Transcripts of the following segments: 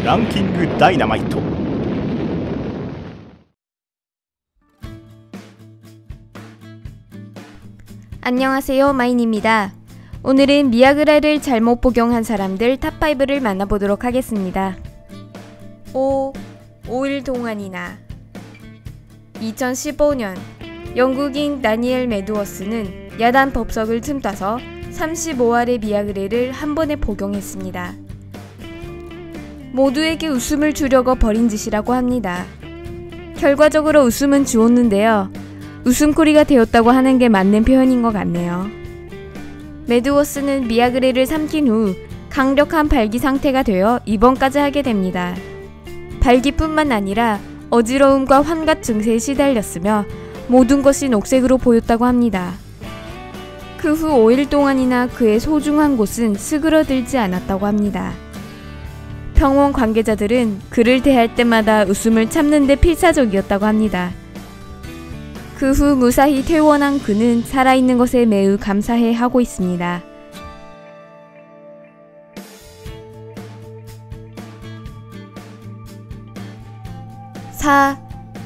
ランキングダイナマイト。안녕하세요, 마인입니다. 오늘은 미아그라를 잘못 복용한 사람들 탑5를 만나보도록 하겠습니다. 5일 동안이나 2015년 영국인 다니엘 매두어스는 야단 법석을 틈타서 35알의 미아그레를 한 번에 복용했습니다. 모두에게 웃음을 주려고 벌인 짓이라고 합니다. 결과적으로 웃음은 주었는데요. 웃음거리가 되었다고 하는 게 맞는 표현인 것 같네요. 매두어스는 미아그레를 삼킨 후 강력한 발기 상태가 되어 입원까지 하게 됩니다. 발기뿐만 아니라 어지러움과 환각 증세에 시달렸으며 모든 것이 녹색으로 보였다고 합니다. 그 후 5일 동안이나 그의 소중한 곳은 스그러들지 않았다고 합니다. 병원 관계자들은 그를 대할 때마다 웃음을 참는 데 필사적이었다고 합니다. 그 후 무사히 퇴원한 그는 살아있는 것에 매우 감사해 하고 있습니다.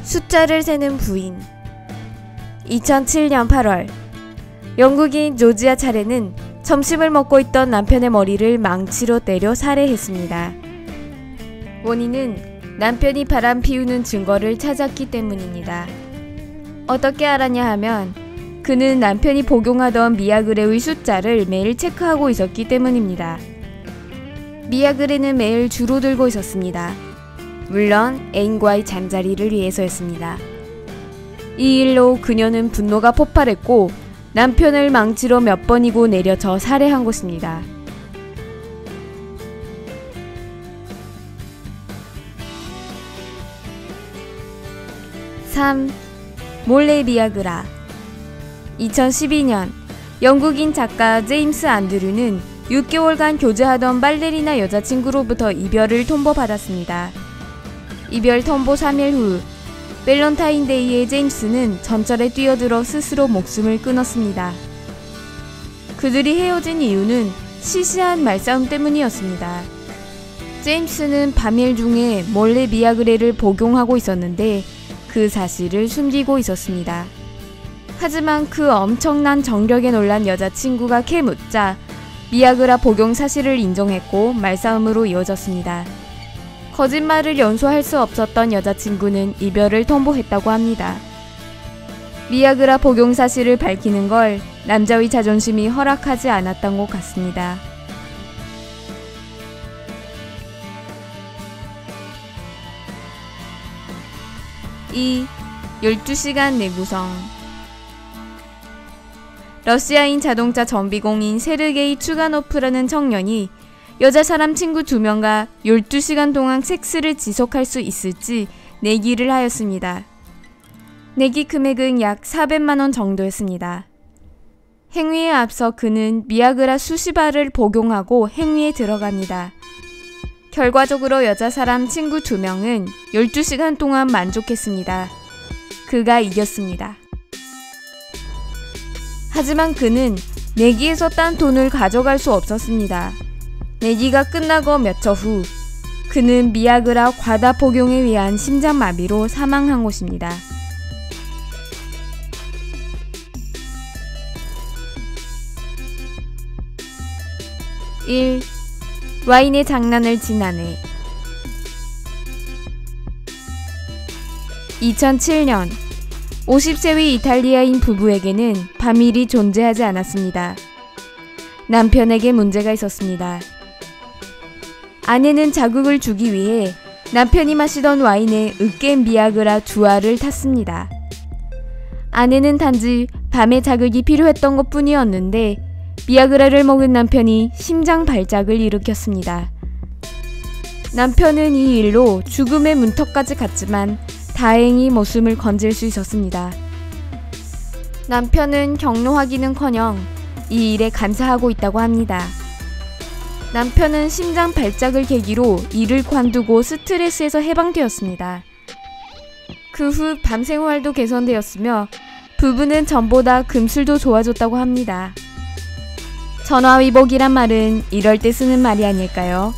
숫자를 세는 부인. 2007년 8월 영국인 조지아 차례는 점심을 먹고 있던 남편의 머리를 망치로 때려 살해했습니다. 원인은 남편이 바람 피우는 증거를 찾았기 때문입니다. 어떻게 알았냐 하면 그는 남편이 복용하던 미아그레의 숫자를 매일 체크하고 있었기 때문입니다. 미아그레는 매일 주로 들고 있었습니다. 물론 애인과의 잠자리를 위해서였습니다. 이 일로 그녀는 분노가 폭발했고 남편을 망치로 몇 번이고 내려쳐 살해한 것입니다. 몰래 미아그라. 2012년 영국인 작가 제임스 안드류는 6개월간 교제하던 발레리나 여자친구로부터 이별을 통보받았습니다. 이별 통보 3일 후 밸런타인데이에 제임스는 전철에 뛰어들어 스스로 목숨을 끊었습니다. 그들이 헤어진 이유는 시시한 말싸움 때문이었습니다. 제임스는 밤일 중에 몰래 미아그레를 복용하고 있었는데 그 사실을 숨기고 있었습니다. 하지만 그 엄청난 정력에 놀란 여자친구가 캐묻자 미아그라 복용 사실을 인정했고 말싸움으로 이어졌습니다. 거짓말을 연소할 수 없었던 여자친구는 이별을 통보했다고 합니다. 미아그라 복용 사실을 밝히는 걸 남자의 자존심이 허락하지 않았던 것 같습니다. 이 12시간 내구성. 러시아인 자동차 정비공인 세르게이 추가노프라는 청년이 여자 사람 친구 2명과 12시간 동안 섹스를 지속할 수 있을지 내기를 하였습니다. 내기 금액은 약 400만원 정도였습니다. 행위에 앞서 그는 미아그라 수십 알을 복용하고 행위에 들어갑니다. 결과적으로 여자 사람 친구 2명은 12시간 동안 만족했습니다. 그가 이겼습니다. 하지만 그는 내기에서 딴 돈을 가져갈 수 없었습니다. 내기가 끝나고 몇 초 후 그는 미아그라 과다 복용에 의한 심장마비로 사망한 것입니다. 와인의 장난을 친 아내. 2007년 50세의 이탈리아인 부부에게는 바밀이 존재하지 않았습니다. 남편에게 문제가 있었습니다. 아내는 자극을 주기 위해 남편이 마시던 와인에 으깬 미아그라 2알을 탔습니다. 아내는 단지 밤에 자극이 필요했던 것 뿐이었는데 미아그라를 먹은 남편이 심장 발작을 일으켰습니다. 남편은 이 일로 죽음의 문턱까지 갔지만 다행히 목숨을 건질 수 있었습니다. 남편은 격노하기는커녕 이 일에 감사하고 있다고 합니다. 남편은 심장 발작을 계기로 일을 관두고 스트레스에서 해방되었습니다. 그 후 밤 생활도 개선되었으며 부부는 전보다 금술도 좋아졌다고 합니다. 전화위복이란 말은 이럴 때 쓰는 말이 아닐까요?